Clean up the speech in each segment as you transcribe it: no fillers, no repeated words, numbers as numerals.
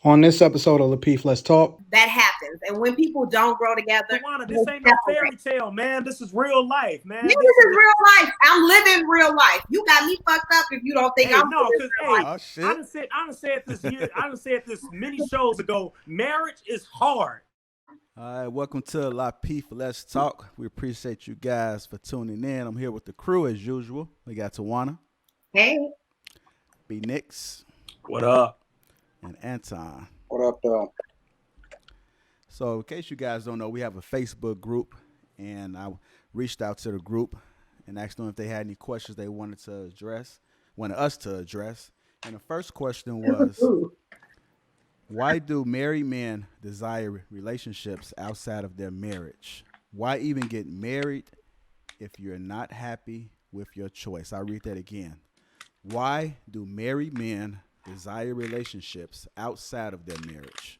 On this episode of Lapeef, Let's Talk. That happens. And when people don't grow together, Tawana, they this ain't no separate. fairy tale, man. This is real life, Yeah, man. this is real life. I'm living real life. You got me fucked up if you don't think Hey, I'm no, living because real life. hey, Oh shit. I done said this year. I done said this many shows ago. Marriage is hard. All right, welcome to Lapeef, Let's Talk. We appreciate you guys for tuning in. I'm here with the crew as usual. We got Tawana, Hey. B Nix, What up? and Anton. What up, though? So, in case you guys don't know, we have a Facebook group, and I reached out to the group and asked them if they had any questions they wanted us to address. And the first question was, why do married men desire relationships outside of their marriage? Why even get married if you're not happy with your choice? I'll read that again. Why do married men desire relationships outside of their marriage?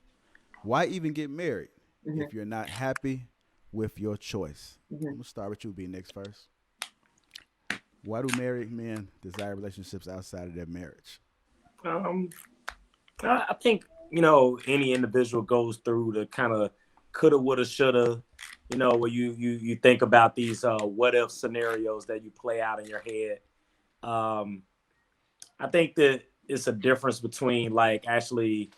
Why even get married if you're not happy with your choice? I'm going to start with you, B. Next first. Why do married men desire relationships outside of their marriage? I think any individual goes through the kind of coulda, woulda, shoulda. Where you think about these what if scenarios that you play out in your head. I think that it's a difference between like actually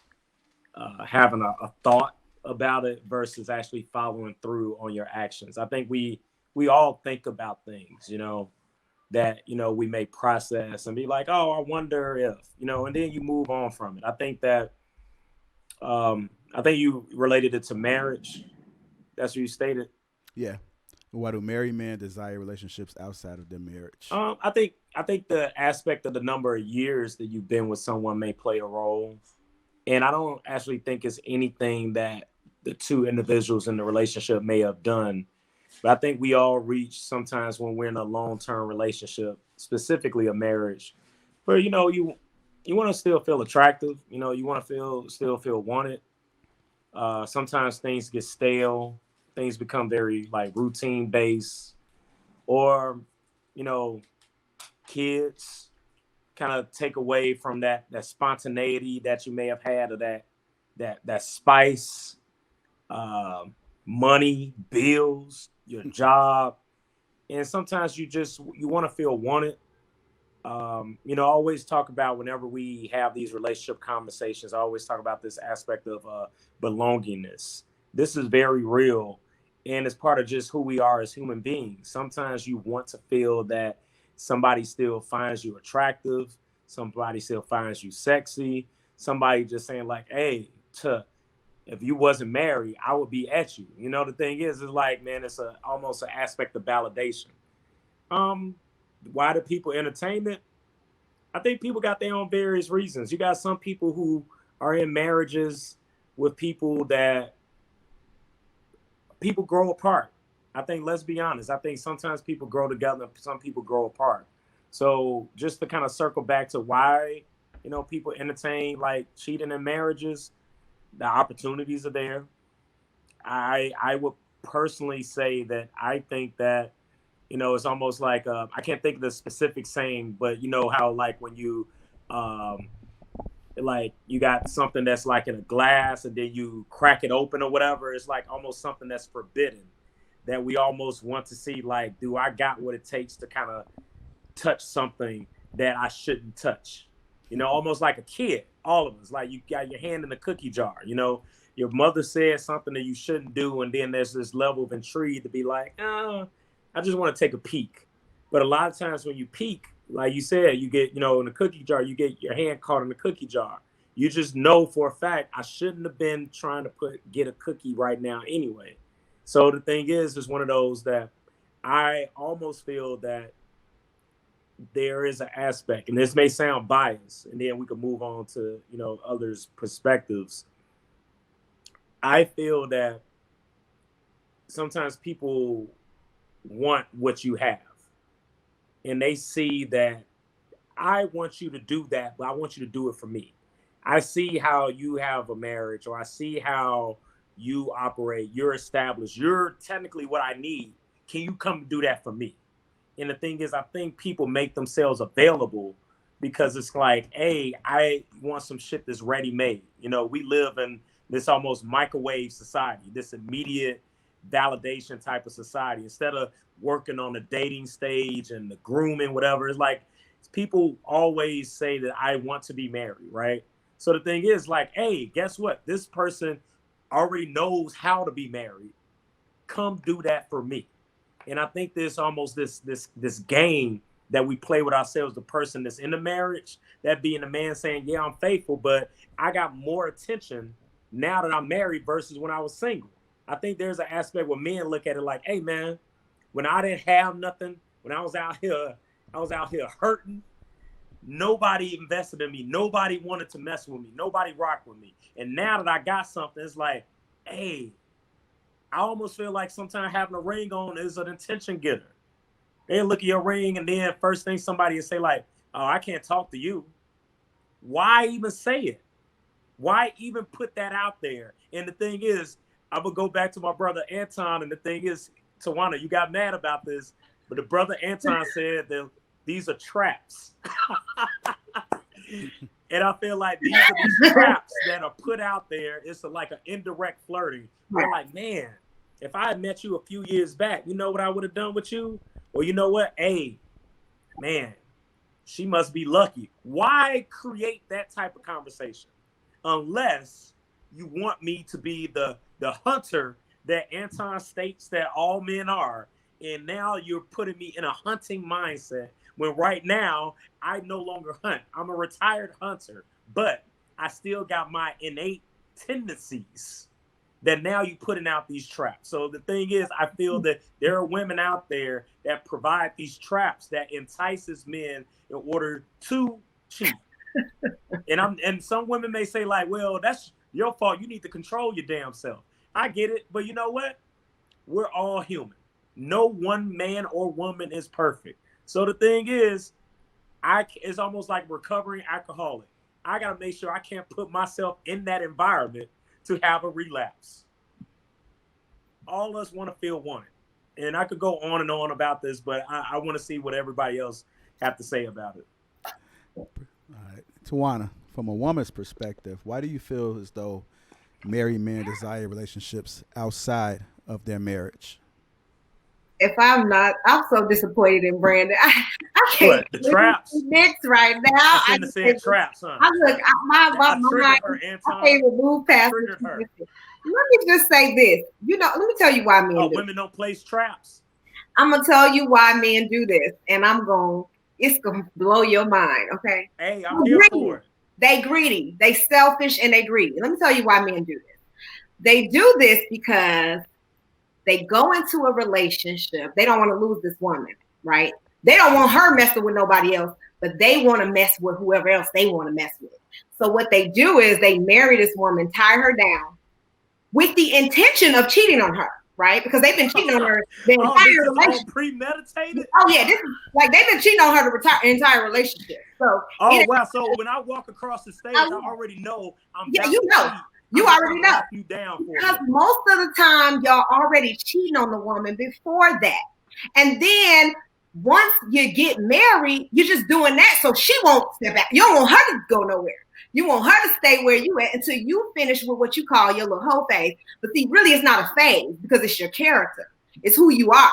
having a thought about it versus actually following through on your actions. I think we all think about things, that we may process and be like, oh, I wonder if, and then you move on from it. I think that I think you related it to marriage. That's what you stated. Yeah. Why do married men desire relationships outside of their marriage? I think the aspect of the number of years that you've been with someone may play a role. And I don't actually think it's anything that the two individuals in the relationship may have done. But I think we all reach sometimes when we're in a long-term relationship, specifically a marriage, where you want to still feel attractive. You want to still feel wanted. Sometimes things get stale. Things become very like routine based, or kids kind of take away from that spontaneity that you may have had, or that spice, money, bills, your job, and sometimes you want to feel wanted. I always talk about whenever we have these relationship conversations, I always talk about this aspect of belongingness. This is very real, and it's part of just who we are as human beings. Sometimes you want to feel that somebody still finds you attractive, somebody still finds you sexy, somebody just saying like, hey, if you wasn't married, I would be at you. The thing is like, man, it's almost an aspect of validation. Why do people entertain it? I think people got their own various reasons. You got some people who are in marriages with people that people grow apart. I think, let's be honest, I think sometimes people grow together and some people grow apart. So just to kind of circle back to why, people entertain like cheating in marriages, the opportunities are there. I would personally say that I think that, it's almost like, I can't think of the specific saying, but how like when you, like you got something that's like in a glass and then you crack it open or whatever, it's like almost something that's forbidden, that we almost want to see, like, do I got what it takes to kind of touch something that I shouldn't touch? Almost like a kid, all of us, like you got your hand in the cookie jar, your mother said something that you shouldn't do, and then there's this level of intrigue to be like, I just want to take a peek. But a lot of times when you peek, like you said, you get, in the cookie jar, you get your hand caught in the cookie jar. You just know for a fact, I shouldn't have been trying to get a cookie right now anyway. So the thing is, it's one of those that I almost feel that there is an aspect, and this may sound biased, and then we can move on to, others' perspectives. I feel that sometimes people want what you have, and they see that I want you to do that, but I want you to do it for me. I see how you have a marriage, or I see how you operate. You're established. You're technically what I need. Can you come do that for me? And the thing is, I think people make themselves available because it's like, hey, I want some shit that's ready made. You know, we live in this almost microwave society, this immediate validation type of society. Instead of working on the dating stage and the grooming, whatever, it's like people always say that I want to be married, right? So the thing is, like, hey, guess what? This person already knows how to be married. Come do that for me. And I think there's almost this game that we play with ourselves, the person that's in the marriage, that being the man saying, yeah, I'm faithful, but I got more attention now that I'm married versus when I was single. I think there's an aspect where men look at it like, hey man, when I didn't have nothing, when I was out here hurting, nobody invested in me. Nobody wanted to mess with me. Nobody rocked with me. And now that I got something, it's like, hey, I almost feel like sometimes having a ring on is an attention getter. They look at your ring and then first thing somebody will say like, oh, I can't talk to you. Why even say it? Why even put that out there? And the thing is, I would go back to my brother Anton, and the thing is, Tawana, you got mad about this, but the brother Anton said that these are traps. And I feel like these are these traps that are put out there. It's like an indirect flirting. They're like, man, if I had met you a few years back, you know what I would have done with you? Or you know what? Hey, man, she must be lucky. Why create that type of conversation? Unless you want me to be the hunter that Anton states that all men are. And now you're putting me in a hunting mindset when right now I no longer hunt. I'm a retired hunter, but I still got my innate tendencies that now you're putting out these traps. So the thing is, I feel that there are women out there that provide these traps that entices men in order to cheat. And some women may say like, well, that's your fault. You need to control your damn self. I get it. But you know what? We're all human. No one man or woman is perfect. So the thing is, it's almost like recovering alcoholic. I got to make sure I can't put myself in that environment to have a relapse. All of us want to feel wanted. And I could go on and on about this, but I want to see what everybody else have to say about it. All right. Tawana, from a woman's perspective, why do you feel as though married men desire relationships outside of their marriage? If I'm so disappointed in Brandon. I can't. What, the traps? Next right now. I shouldn't have said traps, huh? My mind. Her, Anton. I can't even move past it. Let me just say this. Let me tell you why men do women don't place traps. I'm going to tell you why men do this, and it's going to blow your mind, okay? Hey, I'm here for it. They greedy. They selfish, and they greedy. Let me tell you why men do this. They do this because they go into a relationship. They don't want to lose this woman, right? They don't want her messing with nobody else, but they want to mess with whoever else they want to mess with. So what they do is they marry this woman, tie her down with the intention of cheating on her, right? Because they've been cheating on her the entire relationship. Premeditated? Oh yeah, this is like they've been cheating on her the entire relationship. So wow. So when I walk across the stage, I already know I'm You already know. You down because most of the time y'all already cheating on the woman before that. And then once you get married, you're just doing that so she won't step back. You don't want her to go nowhere. You want her to stay where you at until you finish with what you call your little hoe phase. But see, really it's not a phase because it's your character. It's who you are.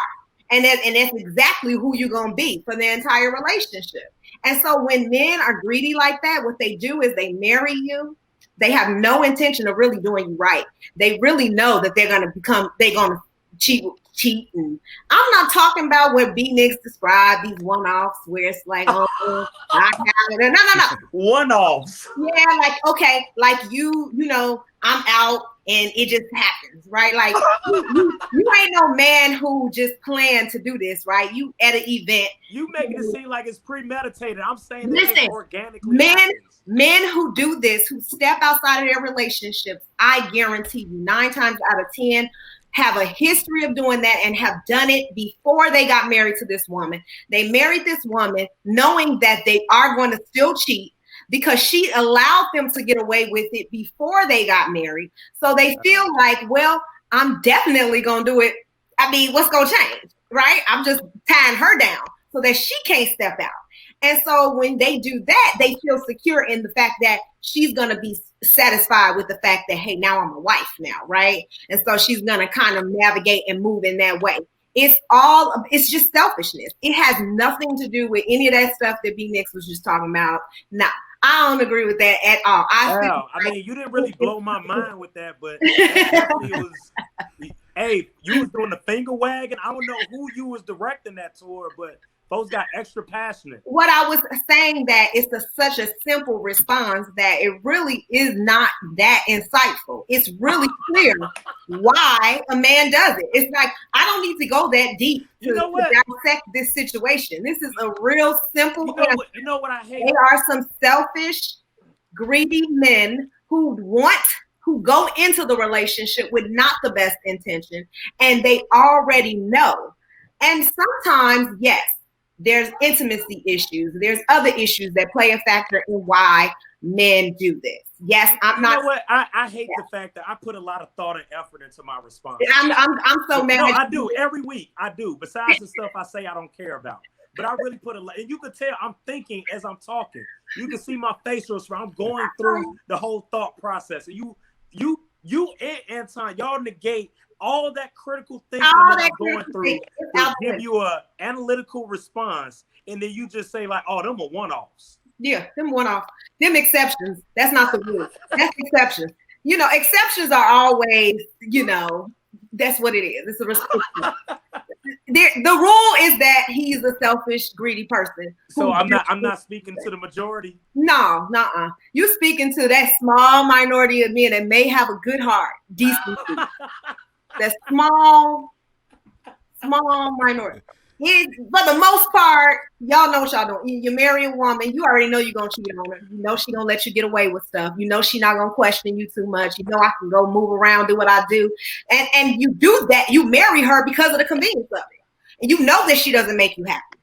And that's exactly who you're going to be for the entire relationship. And so when men are greedy like that, what they do is they marry you. They have no intention of really doing you right. They really know that they're going to cheat. And I'm not talking about what B-Nicks describe, these one-offs where it's like, oh, I got it. No. One-offs. Yeah, like, okay, like you know, I'm out and it just happens, right? Like you ain't no man who just planned to do this, right? You at an event. You making it seem like it's premeditated. I'm saying that it's organically men who do this, who step outside of their relationships, I guarantee you 9 times out of 10 have a history of doing that and have done it before they got married to this woman. They married this woman knowing that they are going to still cheat because she allowed them to get away with it before they got married. So they feel like, well, I'm definitely going to do it. I mean, what's going to change, right? I'm just tying her down so that she can't step out. And so when they do that, they feel secure in the fact that she's going to be satisfied with the fact that, hey, now I'm a wife now, right? And so she's going to kind of navigate and move in that way. It's just selfishness. It has nothing to do with any of that stuff that B Nix was just talking about. No, I don't agree with that at all. I mean, you didn't really blow my mind with that, but that definitely was. Hey, you was doing the finger wagging. I don't know who you was directing that toward, but folks got extra passionate. What I was saying that it's such a simple response that it really is not that insightful. It's really clear why a man does it. It's like, I don't need to go that deep to dissect this situation. This is a real simple answer. You know what I hate? They are some selfish, greedy men who go into the relationship with not the best intention, and they already know. And sometimes, yes, there's intimacy issues. There's other issues that play a factor in why men do this. Yes, I'm not. You know what? I hate the fact that I put a lot of thought and effort into my response. I'm so mad. No, I do every week. I do. Besides the stuff I say I don't care about, but I really put a lot. And you can tell I'm thinking as I'm talking. You can see my facial expression. I'm going through the whole thought process. And you and Anton, y'all negate all that critical thinking that I'm going through to give you an analytical response, and then you just say like, "Oh, them are one-offs." Yeah, them one-offs, them exceptions. That's not the rule. That's exceptions. You know, exceptions are always, that's what it is. It's a restriction. The rule is that he's a selfish, greedy person. So I'm not speaking to the majority. No, nuh-uh. You speaking to that small minority of men that may have a good heart, decency. That small minority. For the most part, y'all know what y'all doing. You marry a woman, you already know you're gonna cheat on her. You know she gonna let you get away with stuff. You know she not gonna question you too much. You know I can go move around, do what I do, and you do that. You marry her because of the convenience of it, and you know that she doesn't make you happy.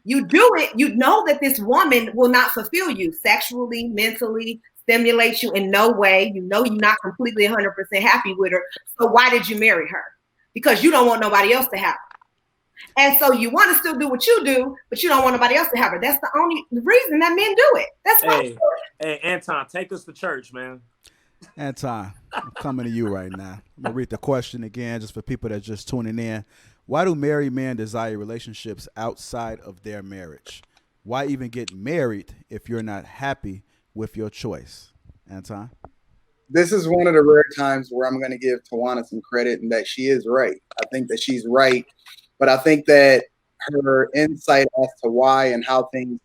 You do it. You know that this woman will not fulfill you sexually, mentally, stimulate you in no way. You know you're not completely 100% happy with her. So why did you marry her? Because you don't want nobody else to have her. And so you want to still do what you do, but you don't want nobody else to have her. That's the only reason that men do it. That's why. Hey, Anton, take us to church, man. Anton, I'm coming to you right now. I'm going to read the question again just for people that are just tuning in. Why do married men desire relationships outside of their marriage? Why even get married if you're not happy with your choice? Anton? This is one of the rare times where I'm going to give Tawana some credit and that she is right. I think that she's right, but I think that her insight as to why and how things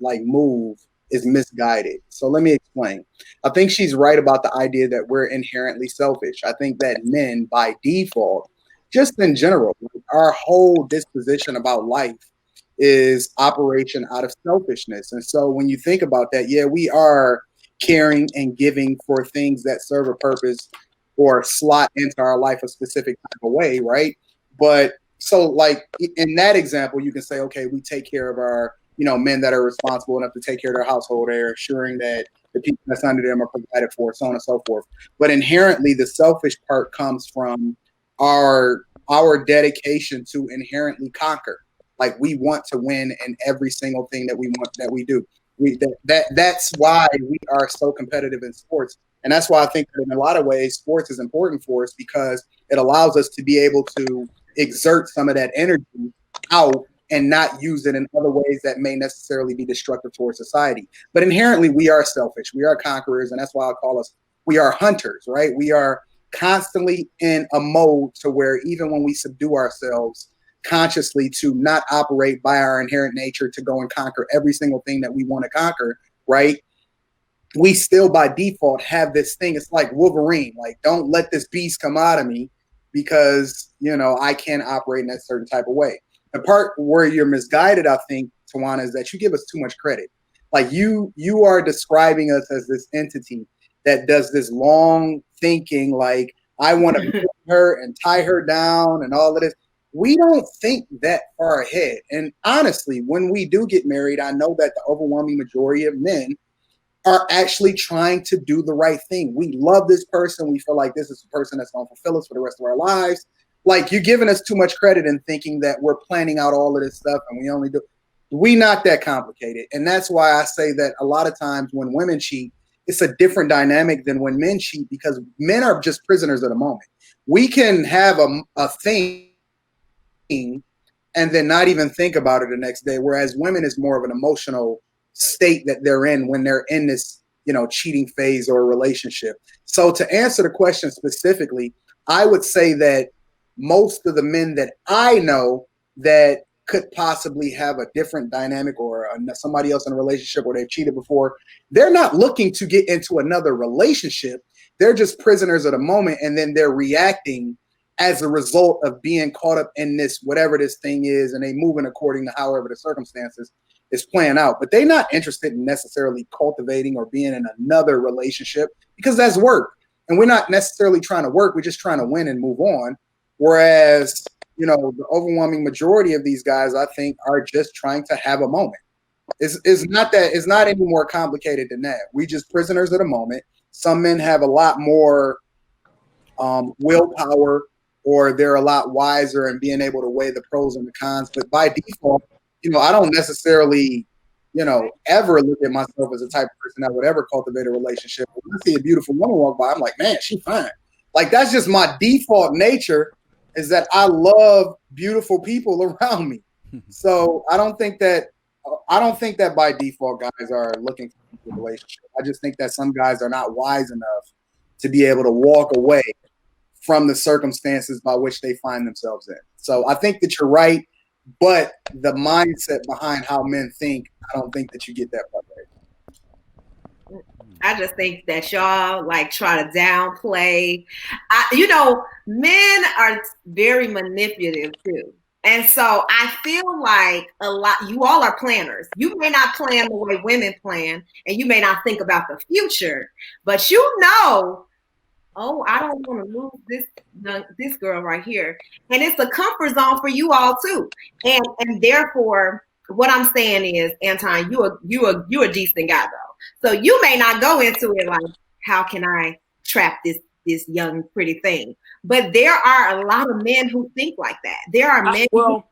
move is misguided. So let me explain. I think she's right about the idea that we're inherently selfish. I think that men, by default, just in general, our whole disposition about life is operation out of selfishness. And so when you think about that, yeah, we are caring and giving for things that serve a purpose or slot into our life a specific type of way, right? But so like in that example, you can say, okay, we take care of our, men that are responsible enough to take care of their household. They're assuring that the people that's under them are provided for, so on and so forth. But inherently, the selfish part comes from our dedication to inherently conquer. Like we want to win in every single thing that we do. That's why we are so competitive in sports. And that's why I think that in a lot of ways, sports is important for us because it allows us to be able to exert some of that energy out and not use it in other ways that may necessarily be destructive towards society. But inherently, we are selfish. We are conquerors. And that's why I call us, we are hunters, right? We are constantly in a mode to where even when we subdue ourselves consciously to not operate by our inherent nature to go and conquer every single thing that we want to conquer, right? We still by default have this thing. It's like Wolverine, like don't let this beast come out of me because, I can't operate in that certain type of way. The part where you're misguided, I think, Tawana, is that you give us too much credit. Like you are describing us as this entity that does this long thinking, like I want to put her and tie her down and all of this. We don't think that far ahead. And honestly, when we do get married, I know that the overwhelming majority of men are actually trying to do the right thing. We love this person. We feel like this is the person that's going to fulfill us for the rest of our lives. Like you're giving us too much credit and thinking that we're planning out all of this stuff and we only do. We not that complicated. And that's why I say that a lot of times when women cheat, it's a different dynamic than when men cheat, because men are just prisoners of the moment. We can have a thing and then not even think about it the next day. Whereas women is more of an emotional state that they're in when they're in this, cheating phase or relationship. So to answer the question specifically, I would say that most of the men that I know that could possibly have a different dynamic or somebody else in a relationship where they've cheated before, they're not looking to get into another relationship. They're just prisoners of the moment, and then they're reacting as a result of being caught up in this, whatever this thing is, and they moving according to however the circumstances is playing out. But they're not interested in necessarily cultivating or being in another relationship, because that's work. And we're not necessarily trying to work. We're just trying to win and move on. Whereas, the overwhelming majority of these guys, I think, are just trying to have a moment. It's not any more complicated than that. We just prisoners of the moment. Some men have a lot more willpower, or they're a lot wiser in being able to weigh the pros and the cons. But by default, I don't necessarily, ever look at myself as a type of person that would ever cultivate a relationship. When I see a beautiful woman walk by, I'm like, man, she's fine. Like, that's just my default nature, is that I love beautiful people around me. So I don't think that by default guys are looking for a relationship. I just think that some guys are not wise enough to be able to walk away from the circumstances by which they find themselves in. So I think that you're right, but the mindset behind how men think, I don't think that you get that part right. I just think that y'all try to downplay. Men are very manipulative too. And so I feel like you all are planners. You may not plan the way women plan, and you may not think about the future, but I don't want to lose this girl right here. And it's a comfort zone for you all too. And therefore, what I'm saying is, Anton, you a decent guy though. So you may not go into it like, how can I trap this young pretty thing? But there are a lot of men who think like that. There are men.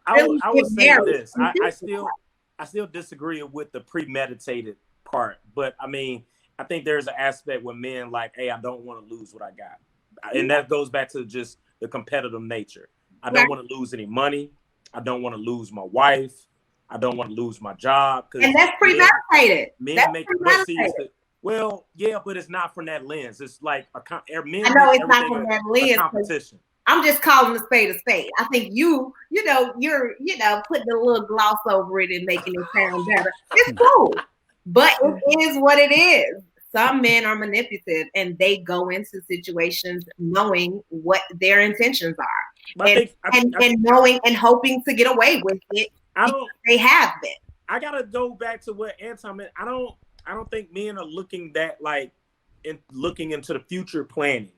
I would say this. I still disagree with the premeditated part, but I mean, I think there's an aspect with men like, hey, I don't want to lose what I got. And that goes back to just the competitive nature. I don't want to lose any money. I don't want to lose my wife. I don't want to lose my job. And that's premeditated. Well, yeah, but it's not from that lens. It's like I know it's not from that lens. Competition. I'm just calling a spade a spade. I think you're putting a little gloss over it and making it sound better. It's cool. But it is what it is. Some men are manipulative, and they go into situations knowing what their intentions are, and knowing and hoping to get away with it. They have been. I gotta go back to what Anton meant. I don't think men are looking into the future planning.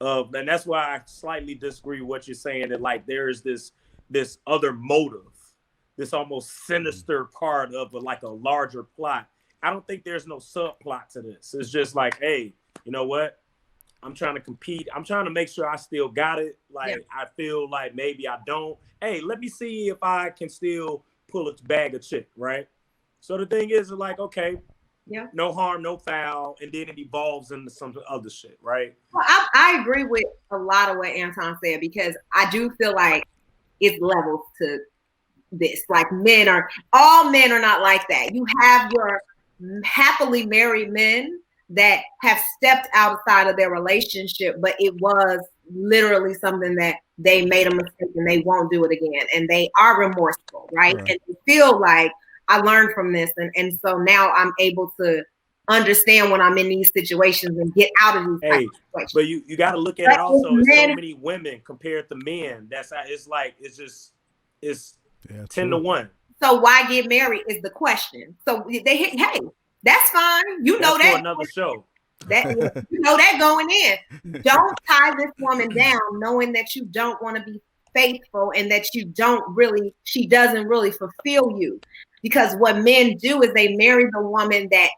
And that's why I slightly disagree with what you're saying, that there is this other motive, this almost sinister part of a larger plot. I don't think there's no subplot to this. It's just like, hey, you know what? I'm trying to compete. I'm trying to make sure I still got it. I feel like maybe I don't. Hey, let me see if I can still pull a bag of chick, right? So the thing is okay, no harm, no foul, and then it evolves into some other shit, right? Well, I agree with a lot of what Anton said, because I do feel like it's levels to this. All men are not like that. You have your happily married men that have stepped outside of their relationship, but it was literally something that they made a mistake and they won't do it again, and they are remorseful, right? And they feel like, I learned from this, and so now I'm able to understand when I'm in these situations and get out of these situations. But you got to look at it also. It's so many women compared to men. That's how it's 10 to 1. So why get married is the question. So hey, that's fine. That's that for another show. That going in. Don't tie this woman down, knowing that you don't want to be faithful and that she doesn't really fulfill you. Because what men do is they marry the woman that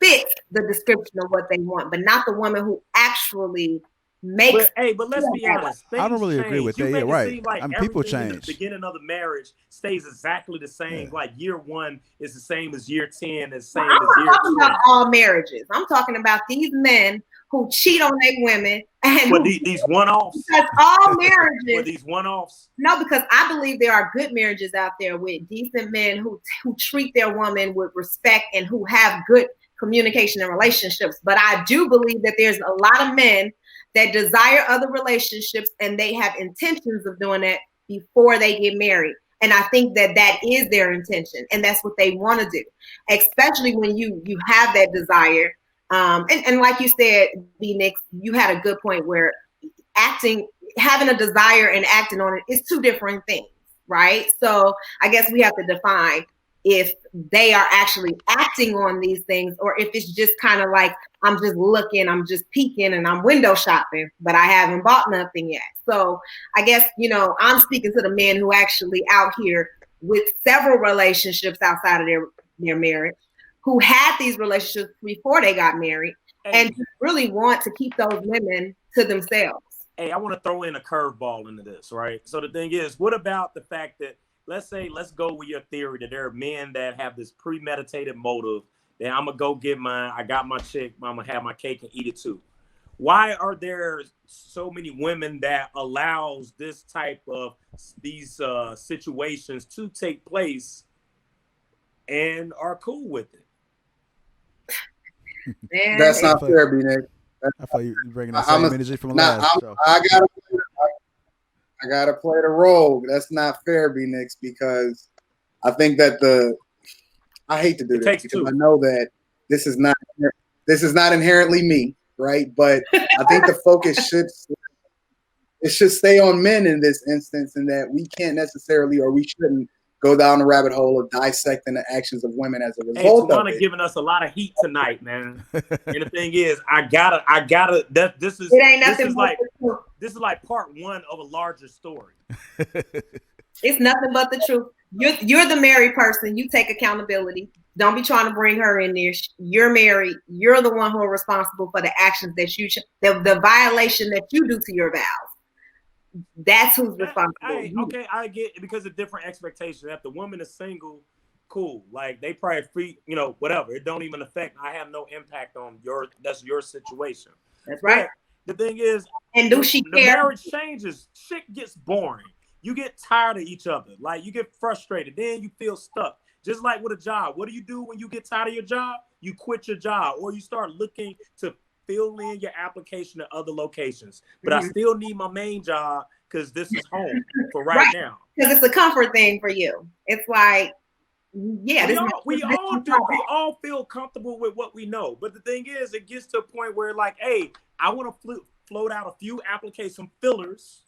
fits the description of what they want, but not the woman who actually makes. But let's be honest. I don't really agree with that. You Yeah, make it right. seem like I mean, people everything in the change. beginning of the marriage stays exactly the same. Yeah. Like year 1 is the same as year 10, the same I'm as year not talking 20. about all marriages. I'm talking about these men who cheat on their women and But who, these one-offs. because all But marriages. these one-offs. No, because I believe there are good marriages out there with decent men who treat their woman with respect and who have good communication and relationships. But I do believe that there's a lot of men that desire other relationships and they have intentions of doing that before they get married. And I think that that is their intention and that's what they want to do, especially when you have that desire. And like you said, B. Nix, you had a good point where having a desire and acting on it is two different things, right? So I guess we have to define if they are actually acting on these things or if it's just kind of like, I'm just looking, I'm just peeking and I'm window shopping, but I haven't bought nothing yet. So I guess, I'm speaking to the men who actually out here with several relationships outside of their marriage, who had these relationships before they got married and really want to keep those women to themselves. Hey, I want to throw in a curveball into this, right? So the thing is, what about the fact that, let's go with your theory that there are men that have this premeditated motive that I'm going to go get mine, I got my chick, I'm going to have my cake and eat it too. Why are there so many women that allows this type of these situations to take place and are cool with it? That's not fair, B-Nick. I thought you bringing the same energy from last show. I gotta play the role. That's not fair, B-Nix, because I think that I hate to do this because I know that this is not inherently me, right? But I think the focus should stay on men in this instance, and that we can't necessarily, or we shouldn't, go down the rabbit hole of dissecting the actions of women as a result of it. Giving us a lot of heat tonight, man. And the thing is, I gotta. This is like part 1 of a larger story. It's nothing but the truth. You're the married person. You take accountability. Don't be trying to bring her in there. You're married. You're the one who are responsible for the actions that the violation that you do to your vows. That's who's responsible. I get it because of different expectations. If the woman is single, cool. Like they probably free, whatever. It don't even affect. I have no impact on that's your situation. That's right. But the thing is, and do she care? The marriage changes. Shit gets boring. You get tired of each other. Like you get frustrated. Then you feel stuck. Just like with a job. What do you do when you get tired of your job? You quit your job or you start looking to fill in your application to other locations. But I still need my main job because this is home for right now. Because it's a comfort thing for you. It's like, yeah. We all feel comfortable with what we know. But the thing is, it gets to a point where like, hey, I want to float out a few application fillers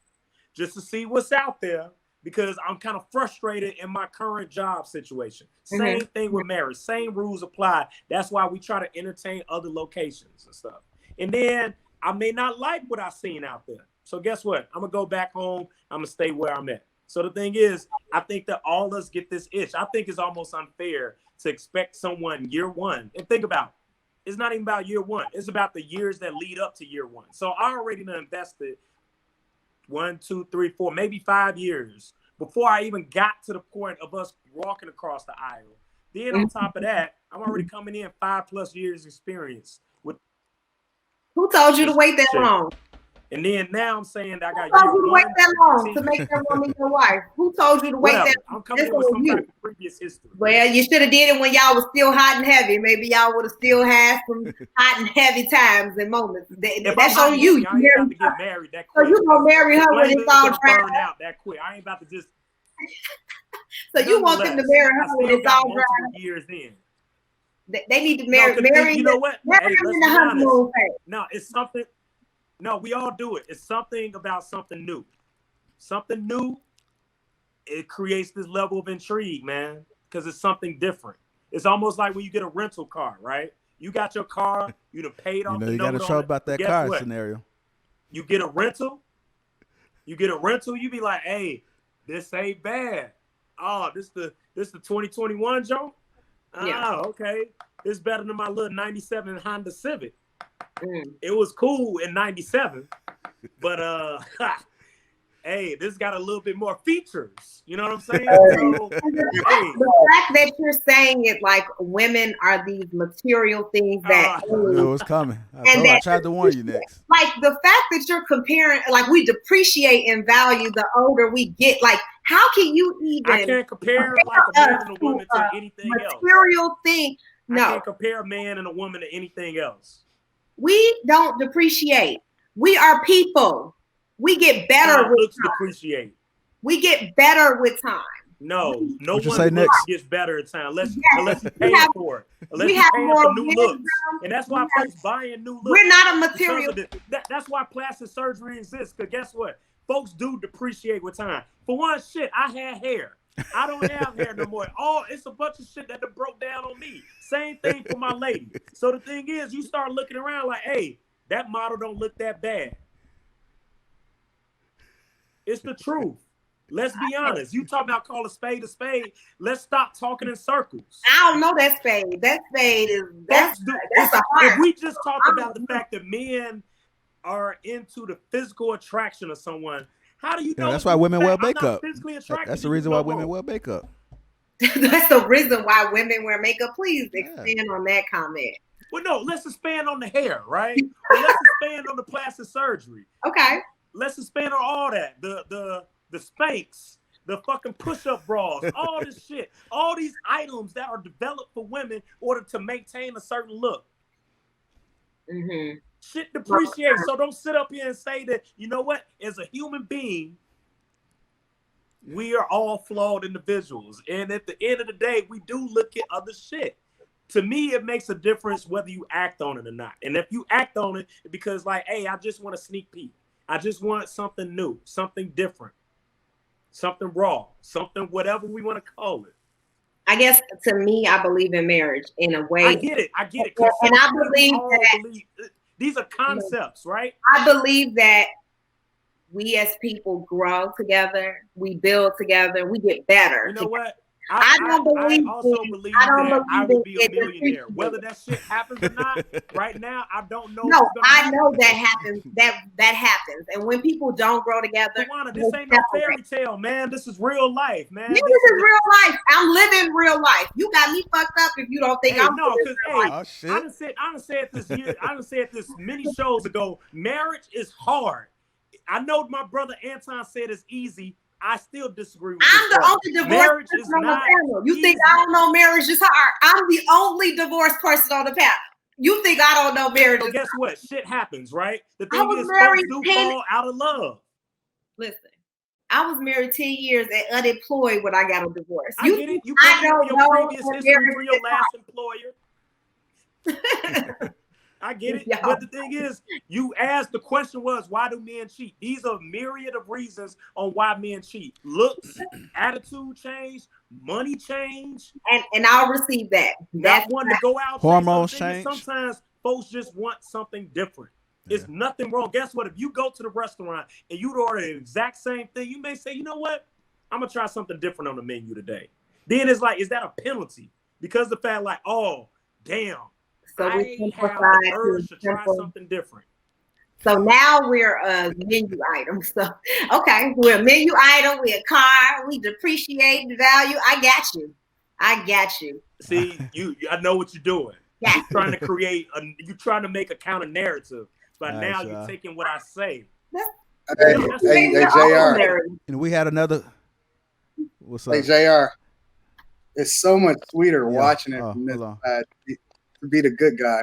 just to see what's out there because I'm kind of frustrated in my current job situation. Same thing with marriage. Same rules apply. That's why we try to entertain other locations and stuff. And then I may not like what I've seen out there. So guess what? I'm going to go back home. I'm going to stay where I'm at. So the thing is, I think that all of us get this itch. I think it's almost unfair to expect someone year 1. And think about it. It's not even about year 1. It's about the years that lead up to year 1. So I already invested 1, 2, 3, 4, maybe 5 years before I even got to the point of us walking across the aisle. Then on top of that, I'm already coming in 5+ years experience. Who told you to wait that long? And then now I'm saying that I got Who told you to wait that long to make that woman your wife? Who told you to wait that long? I'm coming with some type of previous history. Well, you should have did it when y'all was still hot and heavy. Maybe y'all would have still had some hot and heavy times and moments. That's on you. I ain't about to get married that quick. So you gonna marry her when it's all dried out that quick. I ain't about to just. So you want them to marry her when it's all dried out? Years in. They need to marry. You know what? Hey, let's be honest. No, it's something. No, we all do it. It's something about something new. Something new, it creates this level of intrigue, man, because it's something different. It's almost like when you get a rental car, right? You got your car, you done paid off the note. You got to show about that car scenario. You get a rental, you be like, hey, this ain't bad. Oh, this the 2021 Joe? Yeah. Oh, okay. It's better than my little 97 Honda Civic. It was cool in 97, but hey, this got a little bit more features. You know what I'm saying? So, the fact that you're saying it like women are these material things that I knew it was coming. I tried to warn you next. Like the fact that you're comparing, like we depreciate in value the older we get. Like, how can you even? I can't compare like a man and a woman to anything else. Material thing. No, I can't compare a man and a woman to anything else. We don't depreciate. We are people. We get better with time. Depreciate. We get better with time. No one gets better in time unless you pay for it. Unless you pay for new looks. And that's why folks buying new looks. We're not a material. That's why plastic surgery exists. Because guess what? Folks do depreciate with time. For one, shit, I had hair. I don't have hair no more. It's a bunch of shit that broke down on me. Same thing for my lady. So the thing is, you start looking around like, hey, that model don't look that bad. It's the truth. Let's be honest. You talk about call a spade a spade. Let's stop talking in circles. I don't know that spade. That spade is that's a heart. If we just talk about the fact that men are into the physical attraction of someone, how do you know? That's why women wear makeup. That's the reason why women wear makeup. That's the reason why women wear makeup. Please expand on that comment. Well, no, let's expand on the hair, right? Let's expand on the plastic surgery. Okay. Let's expand on all that. The Spanx, the fucking push-up bras, all this shit. All these items that are developed for women in order to maintain a certain look. Mm-hmm. Shit depreciates. So don't sit up here and say that, you know what? As a human being, we are all flawed individuals. And at the end of the day, we do look at other shit. To me, it makes a difference whether you act on it or not. And if you act on it, because like, hey, I just want a sneak peek. I just want something new, something different, something raw, something whatever we want to call it. I guess to me, I believe in marriage in a way. I get it. And I believe these are concepts, right? I believe that we as people grow together, we build together, we get better. You know what? I also believe that I would be a millionaire. Whether that shit happens or not, right now, I don't know. No, I know that happens. That happens. And when people don't grow together, Tawana, this ain't no fairy tale, man. This is real life, man. Yeah, this is real life. I'm living real life. You got me fucked up if you don't think I'm living real life. I done said this many shows ago. Marriage is hard. I know my brother Anton said it's easy. I still disagree with I'm the only divorced person on the panel. You think I don't know marriage is hard? I'm the only divorced person on the panel. You think I don't know marriage? So guess what? Shit happens, right? The thing is, folks do fall out of love. Listen, I was married 10 years and unemployed when I got a divorce. I get it. You can't know your previous history for your last employer. I get it. But the thing is, you asked, the question was, why do men cheat? These are myriad of reasons on why men cheat. Looks, attitude change, money change. And I'll receive that. That's one to go out. Hormones change. Sometimes folks just want something different. There's nothing wrong. Guess what? If you go to the restaurant and you order the exact same thing, you may say, you know what? I'm going to try something different on the menu today. Then it's like, is that a penalty? Because the fact like, oh, damn. So I have the urge to try something different. So now we're a menu item. So, okay, we're a menu item. We're a car. We depreciate the value. I got you. See, I know what you're doing. Yeah. You're trying to you're trying to make a counter narrative. But now you're taking what I say. Hey, JR. And we had another. What's up? Hey, JR. It's so much sweeter watching it from this side. To be the good guy.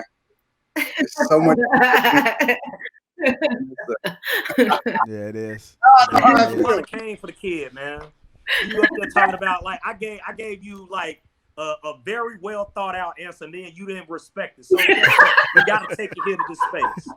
It's so much. Yeah, it is. I came for the kid, man. You up there talking about like I gave you like a very well thought out answer, and then you didn't respect it. So you got to take it here to this space.